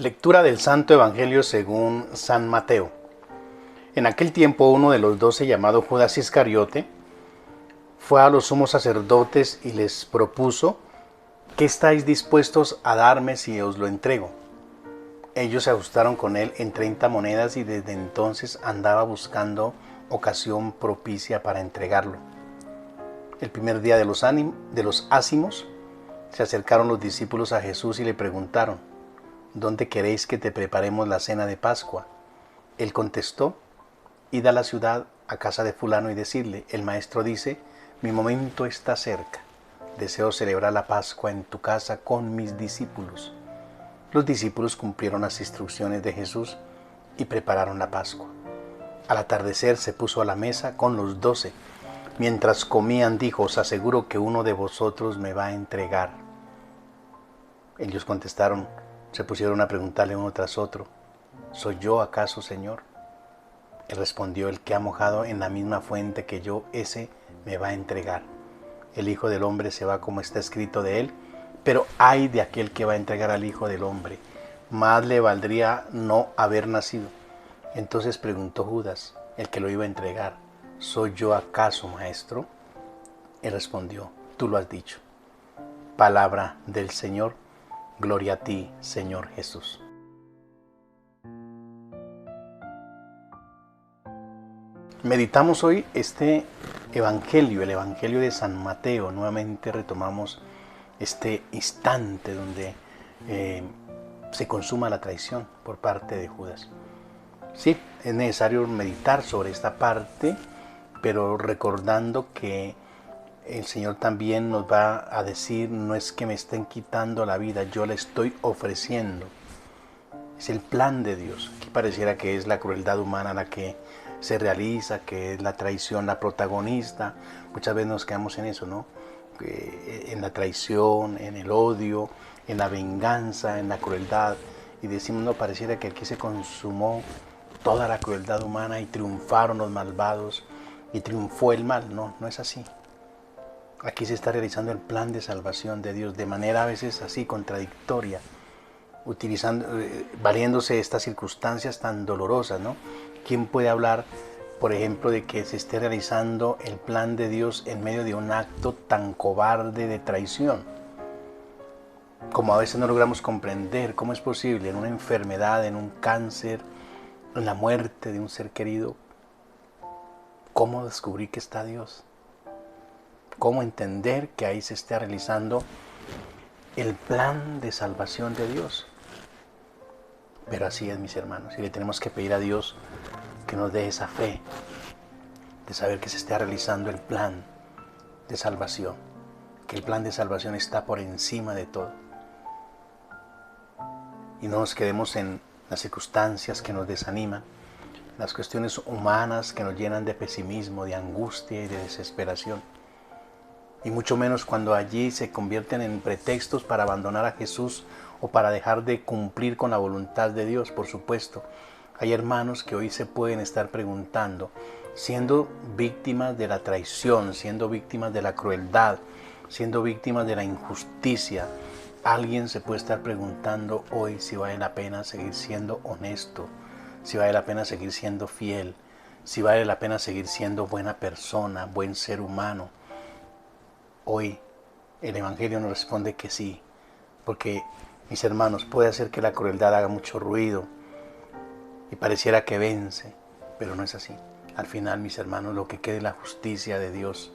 Lectura del Santo Evangelio según San Mateo. En aquel tiempo uno de los 12, llamado Judas Iscariote, fue a los sumos sacerdotes y les propuso: ¿qué estáis dispuestos a darme si os lo entrego? Ellos se ajustaron con él en 30 monedas y desde entonces andaba buscando ocasión propicia para entregarlo. El primer día de los ácimos se acercaron los discípulos a Jesús y le preguntaron: ¿dónde queréis que te preparemos la cena de Pascua? Él contestó: id a la ciudad, a casa de fulano, y decidle: el maestro dice, mi momento está cerca. Deseo celebrar la Pascua en tu casa con mis discípulos. Los discípulos cumplieron las instrucciones de Jesús y prepararon la Pascua. Al atardecer se puso a la mesa con los 12. Mientras comían dijo: os aseguro que uno de vosotros me va a entregar. Ellos contestaron, se pusieron a preguntarle uno tras otro: ¿soy yo acaso, Señor? Él respondió: el que ha mojado en la misma fuente que yo, ese me va a entregar. El Hijo del Hombre se va como está escrito de él, pero ay de aquel que va a entregar al Hijo del Hombre. Más le valdría no haber nacido. Entonces preguntó Judas, el que lo iba a entregar: ¿soy yo acaso, maestro? Él respondió: tú lo has dicho. Palabra del Señor. Gloria a ti, Señor Jesús. Meditamos hoy este Evangelio, el Evangelio de San Mateo. Nuevamente retomamos este instante donde se consuma la traición por parte de Judas. Sí, es necesario meditar sobre esta parte, pero recordando que el Señor también nos va a decir: no es que me estén quitando la vida, yo la estoy ofreciendo. Es el plan de Dios. Aquí pareciera que es la crueldad humana la que se realiza, que es la traición la protagonista. Muchas veces nos quedamos en eso, ¿no? En la traición, en el odio, en la venganza, en la crueldad. Y decimos: no, pareciera que aquí se consumó toda la crueldad humana y triunfaron los malvados y triunfó el mal. No, no es así. Aquí se está realizando el plan de salvación de Dios de manera a veces así contradictoria, valiéndose de estas circunstancias tan dolorosas, ¿no? ¿Quién puede hablar, por ejemplo, de que se esté realizando el plan de Dios en medio de un acto tan cobarde de traición? Como a veces no logramos comprender cómo es posible en una enfermedad, en un cáncer, en la muerte de un ser querido, cómo descubrir que está Dios. Cómo entender que ahí se está realizando el plan de salvación de Dios. Pero así es, mis hermanos, y le tenemos que pedir a Dios que nos dé esa fe de saber que se está realizando el plan de salvación, que el plan de salvación está por encima de todo. Y no nos quedemos en las circunstancias que nos desaniman, las cuestiones humanas que nos llenan de pesimismo, de angustia y de desesperación. Y mucho menos cuando allí se convierten en pretextos para abandonar a Jesús o para dejar de cumplir con la voluntad de Dios. Por supuesto, hay hermanos que hoy se pueden estar preguntando, siendo víctimas de la traición, siendo víctimas de la crueldad, siendo víctimas de la injusticia, alguien se puede estar preguntando hoy si vale la pena seguir siendo honesto, si vale la pena seguir siendo fiel, si vale la pena seguir siendo buena persona, buen ser humano. Hoy el Evangelio nos responde que sí, porque, mis hermanos, puede hacer que la crueldad haga mucho ruido y pareciera que vence, pero no es así. Al final, mis hermanos, lo que quede es la justicia de Dios,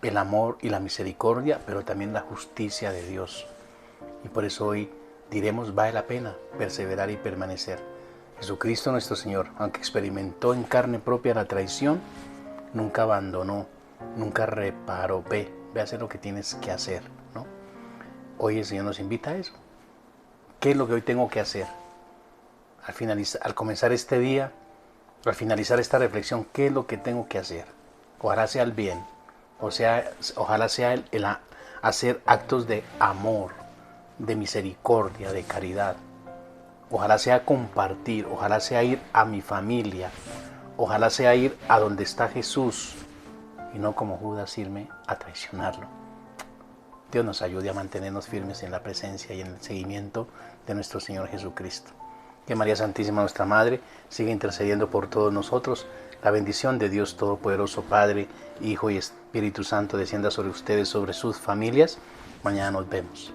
el amor y la misericordia, pero también la justicia de Dios. Y por eso hoy diremos: vale la pena perseverar y permanecer. Jesucristo nuestro Señor, aunque experimentó en carne propia la traición, nunca abandonó, nunca reparó. Ve a hacer lo que tienes que hacer, ¿no? Hoy el Señor nos invita a eso. ¿Qué es lo que hoy tengo que hacer? Al comenzar este día, al finalizar esta reflexión, ¿qué es lo que tengo que hacer? Ojalá sea el bien, ojalá sea el hacer actos de amor, de misericordia, de caridad. Ojalá sea compartir, ojalá sea ir a mi familia, ojalá sea ir a donde está Jesús, y no como Judas irme a traicionarlo. Dios nos ayude a mantenernos firmes en la presencia y en el seguimiento de nuestro Señor Jesucristo. Que María Santísima, nuestra Madre, siga intercediendo por todos nosotros. La bendición de Dios Todopoderoso, Padre, Hijo y Espíritu Santo, descienda sobre ustedes, sobre sus familias. Mañana nos vemos.